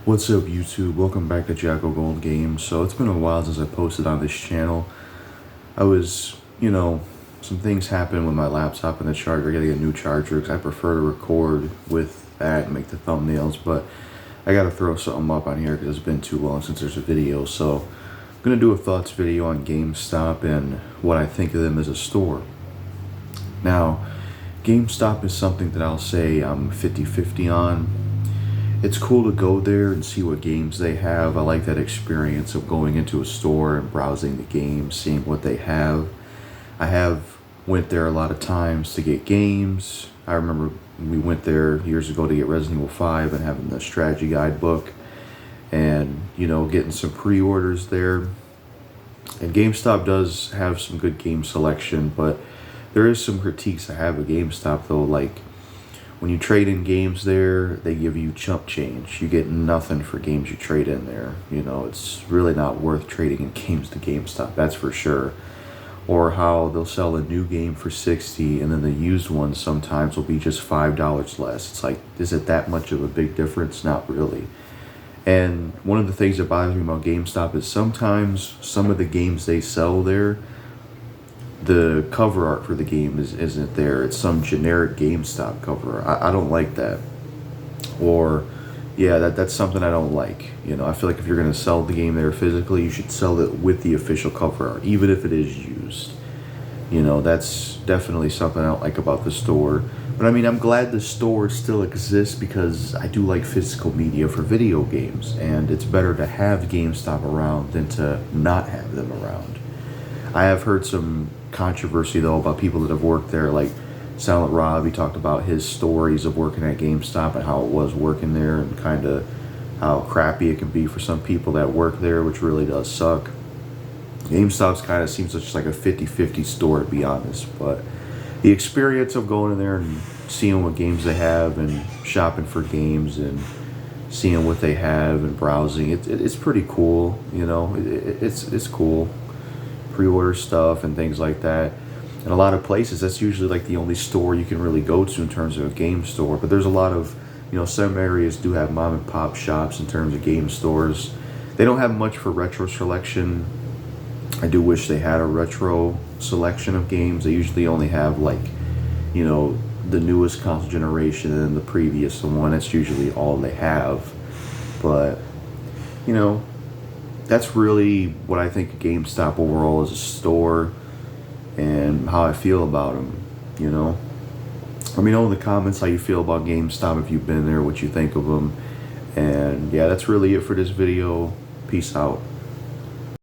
What's up, YouTube? Welcome back to Jackal Gold Games. So it's been a while since I posted on this channel. I was, some things happened with my laptop and the charger. I gotta get a new charger because I prefer to record with that and make the thumbnails. But I gotta throw something up on here because it's been too long since there's a video. So I'm gonna do a thoughts video on GameStop and what I think of them as a store. Now, GameStop is something that I'll say I'm 50-50 on. It's cool to go there and see what games they have. I like that experience of going into a store and browsing the games, seeing what they have. I have went there a lot of times to get games. I remember we went there years ago to get Resident Evil 5 and having the strategy guide book and, getting some pre-orders there. And GameStop does have some good game selection, but there is some critiques I have of GameStop though, like when you trade in games there, they give you chump change. You get nothing for games you trade in there. It's really not worth trading in games to GameStop, that's for sure. Or how they'll sell a new game for $60 and then the used one sometimes will be just $5 less. It's like, is it that much of a big difference? Not really. And one of the things that bothers me about GameStop is sometimes some of the games they sell there, the cover art for the game isn't there. It's some generic GameStop cover art. I don't like that. Or, yeah, that's something I don't like. I feel like if you're going to sell the game there physically, you should sell it with the official cover art, even if it is used. That's definitely something I don't like about the store. But I mean, I'm glad the store still exists because I do like physical media for video games. And it's better to have GameStop around than to not have them around. I have heard some controversy though about people that have worked there, like Silent Rob. He talked about his stories of working at GameStop and how it was working there and kind of how crappy it can be for some people that work there, which really does suck. GameStop's kind of seems just like a 50-50 store, to be honest, but the experience of going in there and seeing what games they have and shopping for games and seeing what they have and browsing, it's pretty cool. It's cool. Pre-order stuff and things like that. In a lot of places, that's usually like the only store you can really go to in terms of a game store. But there's a lot of, some areas do have mom and pop shops in terms of game stores. They don't have much for retro selection. I do wish they had a retro selection of games. They usually only have like, the newest console generation and then the previous one. That's usually all they have. But, that's really what I think of GameStop overall as a store and how I feel about them, Let me know in the comments how you feel about GameStop, if you've been there, what you think of them. And yeah, that's really it for this video. Peace out.